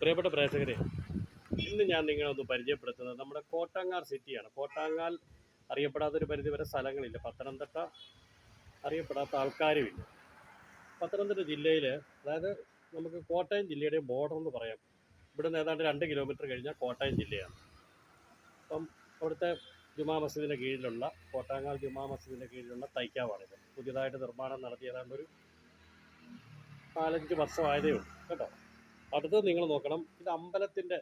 പ്രിയപ്പെട്ട പ്രേക്ഷകരെ, ഇന്ന് ഞാൻ നിങ്ങളെ ഒന്ന് പരിചയപ്പെടുത്തുന്നത് നമ്മുടെ കോട്ടാങ്ങാൽ സിറ്റിയാണ്. കോട്ടാങ്ങാൽ അറിയപ്പെടാത്തൊരു പരിധിവരെ സ്ഥലങ്ങളില്ല. പത്തനംതിട്ട അറിയപ്പെടാത്ത ആൾക്കാരുമില്ല. പത്തനംതിട്ട ജില്ലയിൽ, അതായത് നമുക്ക് കോട്ടയം ജില്ലയുടെ ബോർഡർ എന്ന് പറയാം. ഇവിടുന്ന് ഏതാണ്ട് 2 കിലോമീറ്റർ കഴിഞ്ഞാൽ കോട്ടയം ജില്ലയാണ്. അപ്പം അവിടുത്തെ ജുമാ മസ്ജിദിൻ്റെ കീഴിലുള്ള കോട്ടാങ്ങാൽ ജുമാ മസ്ജിദിൻ്റെ കീഴിലുള്ള തൈക്കാവാണിത്. പുതിയതായിട്ട് നിർമ്മാണം നടത്തി ഏതാണ്ട് ഒരു 4-5 വർഷമായതേ ഉള്ളൂ കേട്ടോ. അടുത്തത് നിങ്ങൾ നോക്കണം, ഇത് അമ്പലത്തിൻ്റെ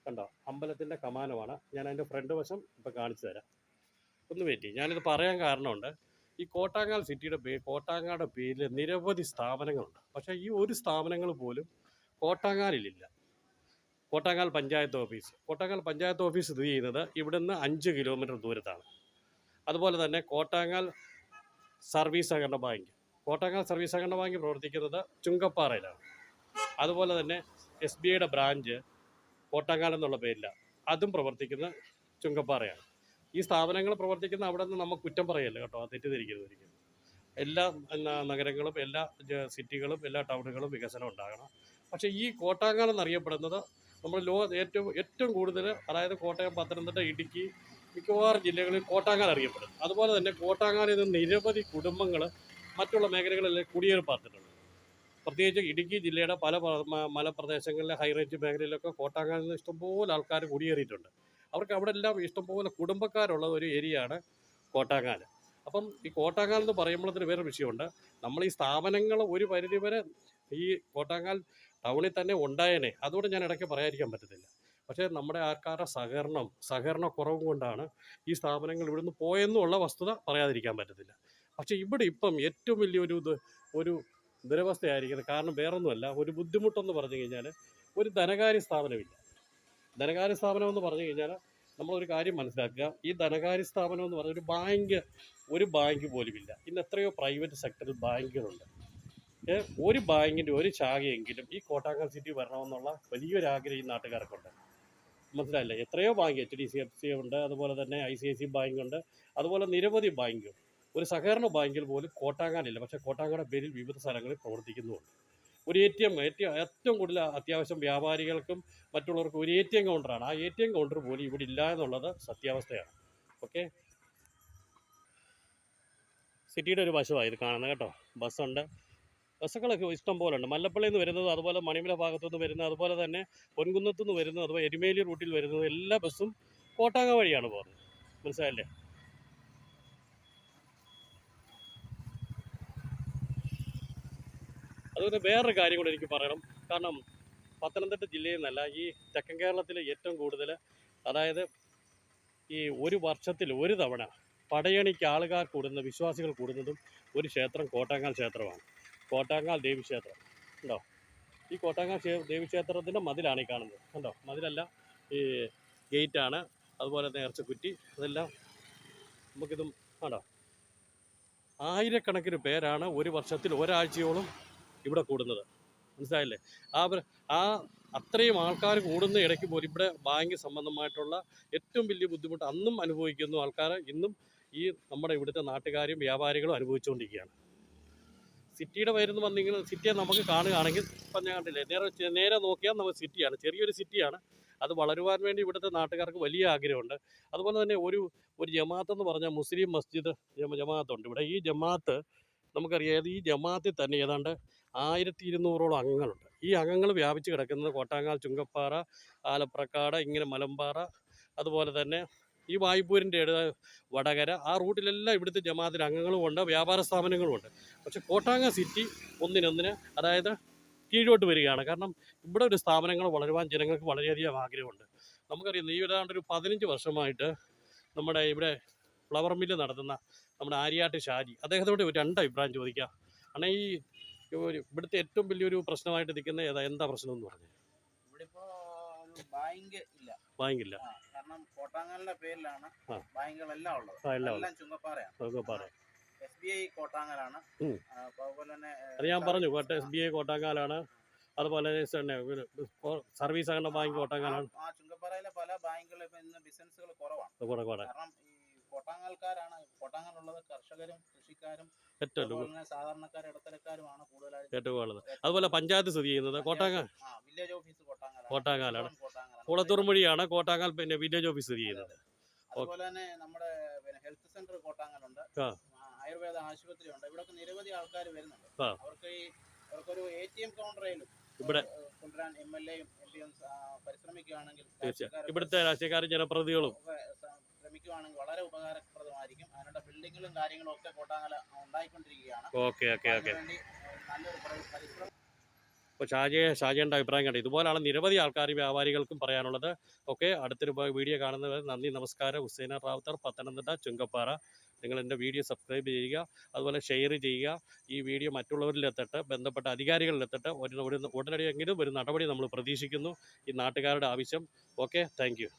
കണ്ടോ, അമ്പലത്തിൻ്റെ കമാനമാണ്. ഞാൻ അതിൻ്റെ ഫ്രണ്ട് വശം ഇപ്പോൾ കാണിച്ചു തരാം. ഒന്ന് വെയിറ്റ് ചെയ്യും. ഞാനിത് പറയാൻ കാരണമുണ്ട്. ഈ കോട്ടാങ്ങാൽ സിറ്റിയുടെ കോട്ടാങ്ങാട് പേരിൽ നിരവധി സ്ഥാപനങ്ങളുണ്ട്. പക്ഷേ ഈ ഒരു സ്ഥാപനങ്ങൾ പോലും കോട്ടാങ്ങാലിലില്ല. കോട്ടാങ്ങാൽ പഞ്ചായത്ത് ഓഫീസ് സ്ഥിതി ചെയ്യുന്നത് ഇവിടുന്ന് 5 കിലോമീറ്റർ ദൂരത്താണ്. അതുപോലെ തന്നെ കോട്ടാങ്ങാൽ സർവീസ് സഹകരണ ബാങ്ക് പ്രവർത്തിക്കുന്നത് ചുങ്കപ്പാറയിലാണ്. അതുപോലെ തന്നെ SBIയുടെ ബ്രാഞ്ച് കോട്ടാങ്ങാൽ എന്നുള്ള പേരിലാണ്, അതും പ്രവർത്തിക്കുന്ന ചുങ്കപ്പാറയാണ്. ഈ സ്ഥാപനങ്ങൾ പ്രവർത്തിക്കുന്ന അവിടെ നിന്ന് നമുക്ക് കുറ്റം പറയല്ല കേട്ടോ, തെറ്റിദ്ധരിക്കരുത് ഒരിക്കലും. എല്ലാ നഗരങ്ങളും എല്ലാ സിറ്റികളും എല്ലാ ടൗണുകളും വികസനം ഉണ്ടാകണം. പക്ഷേ ഈ കോട്ടാങ്ങാൽ എന്നറിയപ്പെടുന്നത് നമ്മൾ ഏറ്റവും കൂടുതൽ, അതായത് കോട്ടയം, പത്തനംതിട്ട, ഇടുക്കി, മിക്കവാറും ജില്ലകളിൽ കോട്ടാങ്ങാൽ അറിയപ്പെടും. അതുപോലെ തന്നെ കോട്ടാങ്ങാലിൽ നിന്ന് നിരവധി കുടുംബങ്ങൾ മറ്റുള്ള മേഖലകളിൽ കുടിയേറി പാർത്തിട്ടുണ്ട്. പ്രത്യേകിച്ച് ഇടുക്കി ജില്ലയുടെ പല മലപ്രദേശങ്ങളിലെ ഹൈറേഞ്ച് മേഖലയിലൊക്കെ കോട്ടാങ്ങാലിൽ നിന്ന് ഇഷ്ടംപോലെ ആൾക്കാർ കുടിയേറിയിട്ടുണ്ട്. അവർക്ക് അവിടെ എല്ലാം ഇഷ്ടംപോലെ കുടുംബക്കാരുള്ള ഒരു ഏരിയയാണ് കോട്ടാങ്ങാൽ. അപ്പം ഈ കോട്ടാങ്ങാൽ എന്ന് പറയുമ്പോഴത്തിന് വേറെ വിഷയമുണ്ട്. നമ്മൾ ഈ സ്ഥാപനങ്ങൾ ഒരു പരിധിവരെ ഈ കോട്ടാങ്ങാൽ ടൗണിൽ തന്നെ ഉണ്ടായേനെ, അതുകൊണ്ട് ഞാൻ ഇടയ്ക്ക് പറയാതിരിക്കാൻ പറ്റത്തില്ല. പക്ഷേ നമ്മുടെ ആൾക്കാരുടെ സഹകരണക്കുറവും കൊണ്ടാണ് ഈ സ്ഥാപനങ്ങൾ ഇവിടുന്ന് പോയെന്നുള്ള വസ്തുത പറയാതിരിക്കാൻ പറ്റത്തില്ല. പക്ഷേ ഇവിടെ ഇപ്പം ഏറ്റവും വലിയൊരു ഒരു ദുരവസ്ഥയായിരിക്കുന്നത്. കാരണം വേറൊന്നുമല്ല, ഒരു ബുദ്ധിമുട്ടെന്ന് പറഞ്ഞു കഴിഞ്ഞാൽ ഒരു ധനകാര്യ സ്ഥാപനമില്ല. ധനകാര്യ സ്ഥാപനം എന്ന് പറഞ്ഞു കഴിഞ്ഞാൽ നമ്മളൊരു കാര്യം മനസ്സിലാക്കുക, ഈ ധനകാര്യ സ്ഥാപനം എന്ന് പറഞ്ഞ ഒരു ബാങ്ക് പോലുമില്ല. ഇന്ന് എത്രയോ പ്രൈവറ്റ് സെക്ടറിൽ ബാങ്കുകളുണ്ട്. ഒരു ബാങ്കിൻ്റെ ഒരു ശാഖയെങ്കിലും ഈ കോട്ടാങ്ങാൽ സിറ്റി വരണമെന്നുള്ള വലിയൊരു ആഗ്രഹം ഈ നാട്ടുകാർക്കുണ്ട്. മനസ്സിലായില്ലേ? എത്രയോ ബാങ്ക്, HDFC ഉണ്ട്, അതുപോലെ തന്നെ ICICI ബാങ്കുണ്ട്, അതുപോലെ നിരവധി ബാങ്കുകൾ. ഒരു സഹകരണ ബാങ്കിൽ പോലും കോട്ടാങ്ങാലില്ല. പക്ഷേ കോട്ടാങ്ങാട് പേരിൽ വിവിധ സ്ഥലങ്ങളിൽ പ്രവർത്തിക്കുന്നുമുണ്ട്. ഒരു ഏറ്റവും കൂടുതൽ അത്യാവശ്യം വ്യാപാരികൾക്കും മറ്റുള്ളവർക്കും ഒരു ATM കൗണ്ടറാണ്. ആ ATM കൗണ്ടർ പോലും ഇവിടെ ഇല്ല എന്നുള്ളത് സത്യാവസ്ഥയാണ്. ഓക്കെ, സിറ്റിയുടെ ഒരു വശമാണ് ഇത് കാണുന്നത് കേട്ടോ. ബസ്സുകളൊക്കെ ഇഷ്ടം പോലെ ഉണ്ട്. മല്ലപ്പള്ളിയിൽ നിന്ന് വരുന്നത്, അതുപോലെ മണിമല ഭാഗത്തുനിന്ന് വരുന്നത്, അതുപോലെ തന്നെ പൊൻകുന്നത്തു നിന്ന് വരുന്നത്, അതുപോലെ എരുമേലി റൂട്ടിൽ വരുന്നത് എല്ലാ ബസ്സും കോട്ടാങ്ങാൽ വഴിയാണ് പോകുന്നത്. മനസ്സിലായില്ലേ? അതുപോലെ വേറൊരു കാര്യം കൂടെ എനിക്ക് പറയണം. കാരണം പത്തനംതിട്ട ജില്ലയിൽ നിന്നല്ല, ഈ തെക്കൻ കേരളത്തിൽ ഏറ്റവും കൂടുതൽ, അതായത് ഈ ഒരു വർഷത്തിൽ ഒരു തവണ പടയണിക്ക് ആളുകാർ കൂടുന്ന, വിശ്വാസികൾ കൂടുന്നതും ഒരു ക്ഷേത്രം കോട്ടാങ്ങാൽ ക്ഷേത്രമാണ്. കോട്ടാങ്ങാൽ ദേവീക്ഷേത്രം ഉണ്ടോ? ഈ കോട്ടാങ്ങാൽ ദേവീക്ഷേത്രത്തിൻ്റെ മതിലാണ് ഈ കാണുന്നത്. കണ്ടോ? മതിലല്ല, ഈ ഗേറ്റാണ്. അതുപോലെ നേർച്ചക്കുറ്റി, അതെല്ലാം നമുക്കിതും കണ്ടോ. ആയിരക്കണക്കിന് പേരാണ് ഒരു വർഷത്തിൽ ഒരാഴ്ചയോളം ഇവിടെ കൂടുന്നത്. മനസ്സിലായില്ലേ? ആ അത്രയും ആൾക്കാർ കൂടുന്ന ഇടയ്ക്ക് പോലും ഇവിടെ ബാങ്ക് സംബന്ധമായിട്ടുള്ള ഏറ്റവും വലിയ ബുദ്ധിമുട്ട് അന്നും അനുഭവിക്കുന്നു ആൾക്കാർ. ഇന്നും ഈ നമ്മുടെ ഇവിടുത്തെ നാട്ടുകാരും വ്യാപാരികളും അനുഭവിച്ചുകൊണ്ടിരിക്കുകയാണ്. സിറ്റിയുടെ പേരിൽ നിന്ന് വന്നിങ്ങനെ സിറ്റിയെ നമുക്ക് കാണുകയാണെങ്കിൽ, ഇപ്പം ഞാൻ കണ്ടില്ലേ, നേരെ നോക്കിയാൽ നമുക്ക് സിറ്റിയാണ്, ചെറിയൊരു സിറ്റിയാണ്. അത് വളരുവാൻ വേണ്ടി ഇവിടുത്തെ നാട്ടുകാർക്ക് വലിയ ആഗ്രഹമുണ്ട്. അതുപോലെ തന്നെ ഒരു ജമാഅത്ത് എന്ന് പറഞ്ഞാൽ മുസ്ലിം മസ്ജിദ് ജമാഅത്തുണ്ട് ഇവിടെ. ഈ ജമാഅത്ത് നമുക്കറിയാം, ഈ ജമാഅത്തിൽ തന്നെ ഏതാണ്ട് 1200ഓളം അംഗങ്ങളുണ്ട്. ഈ അംഗങ്ങൾ വ്യാപിച്ച് കിടക്കുന്നത് കോട്ടാങ്ങാൽ, ചുങ്കപ്പാറ, ആലപ്രക്കാട്, ഇങ്ങനെ മലമ്പാറ, അതുപോലെ തന്നെ ഈ വായ്പൂരിൻ്റെ വടകര, ആ റൂട്ടിലെല്ലാം ഇവിടുത്തെ ജമാഅത്തിന് അംഗങ്ങളുമുണ്ട്, വ്യാപാര സ്ഥാപനങ്ങളുമുണ്ട്. പക്ഷേ കോട്ടാങ്ങാൽ സിറ്റി ഒന്നിനൊന്നിന്, അതായത് കീഴോട്ട് വരികയാണ്. കാരണം ഇവിടെ ഒരു സ്ഥാപനങ്ങൾ വളരുവാൻ ജനങ്ങൾക്ക് വളരെയധികം ആഗ്രഹമുണ്ട്. നമുക്കറിയാം, ഈ ഏതാണ്ട് 15 വർഷമായിട്ട് നമ്മുടെ ഇവിടെ ഫ്ലവർ മില്ല് നടത്തുന്ന നമ്മുടെ ആര്യാട്ട് ഷാജി, അദ്ദേഹത്തോട് 2 അഭിപ്രായം ചോദിക്കുക. കാരണം ഈ ഇവിടുത്തെ ഏറ്റവും വലിയൊരു പ്രശ്നമായിട്ട് നിൽക്കുന്ന എന്താ പ്രശ്നം എന്ന് പറഞ്ഞു? ഇവിടെ ഇപ്പോ ബാങ്കില്ല. കാരണം കോട്ടാങ്ങാലിന്റെ പേരിലാണ് ബാങ്കുകളെല്ലാം ഉള്ളത്. എല്ലാം ചുങ്കപ്പാറയാണ്. SBI കോട്ടാങ്ങലാണ്. അതുപോലെ തന്നെ അത് ഞാൻ പറഞ്ഞു, SBI കോട്ടാങ്ങാലാണ്. അതുപോലെ സർവീസ് സഹകരണ ബാങ്ക് കോട്ടാങ്ങാലാണ്. ആ ചുങ്കപ്പാറയിലെ പല ബാങ്കുകളും ഇപ്പൊ ഇന്ന് ബിസിനസ്സുകൾ കുറവാണ്. കാരണം ഈ കോട്ടാങ്ങാൽക്കാരാണ്, കോട്ടാങ്ങാലുള്ളത് കർഷകരും കൃഷിക്കാരും ഏറ്റവും അതുപോലെ തന്നെ സാധാരണക്കാരും ഇടത്തരക്കാരുമാണ് കൂടുതലായിട്ട് ഏറ്റവും ഉള്ളത്. അതുപോലെ പഞ്ചായത്ത് സ്ഥിതി ചെയ്യുന്നത് കോട്ടാങ്ങാൽ വില്ലേജ് ഓഫീസ് കോട്ടാങ്ങാലാണ്. കുളത്തൂർ വഴിയാണ് കോട്ടാങ്ങാൽ പിന്നെ വില്ലേജ് ഓഫീസ് സ്ഥിതി ചെയ്യുന്നത്. അതുപോലെ തന്നെ നമ്മുടെ ഹെൽത്ത് സെന്റർ കോട്ടാങ്ങലുണ്ട്, ആയുർവേദ ആശുപത്രി ഉണ്ട്. ഇവിടെ നിരവധി ആൾക്കാർ വരുന്നുണ്ട്. അവർക്കൊരു ATM കൗണ്ടറേലും ഇവിടെ കൊണ്ടുവരാൻ MLA-യും MP-യും പരിശ്രമിക്കുകയാണെങ്കിൽ, ഇവിടുത്തെ രാഷ്ട്രീയക്കാരും ജനപ്രതിനിധികളും ശ്രമിക്കുകയാണെങ്കിൽ വളരെ ഉപകാരപ്രദമായിരിക്കും. അതിനുള്ള ബിൽഡിങ്ങുകളും കാര്യങ്ങളും ഒക്കെ കോട്ടാങ്ങൽ ഉണ്ടായിക്കൊണ്ടിരിക്കുകയാണ്. അതിനുവേണ്ടി നല്ലൊരു പരിശ്രമം. ഇപ്പോൾ ഷാജേൻ്റെ അഭിപ്രായം കണ്ടു. ഇതുപോലെയാണ് നിരവധി ആൾക്കാർ വ്യാപാരികൾക്കും പറയാനുള്ളത്. ഓക്കെ, അടുത്തൊരു വീഡിയോ കാണുന്നവർ നന്ദി, നമസ്കാരം. ഹുസൈന റാവുത്തർ, പത്തനംതിട്ട ചുങ്കപ്പാറ. നിങ്ങൾ എൻ്റെ വീഡിയോ സബ്സ്ക്രൈബ് ചെയ്യുക, അതുപോലെ ഷെയർ ചെയ്യുക. ഈ വീഡിയോ മറ്റുള്ളവരിലെത്തട്ടെ, ബന്ധപ്പെട്ട അധികാരികളിലെത്തട്ടെ. ഉടനടിയെങ്കിലും ഒരു നടപടി നമ്മൾ പ്രതീക്ഷിക്കുന്നു. ഈ നാട്ടുകാരുടെ ആവശ്യം. Okay, thank you.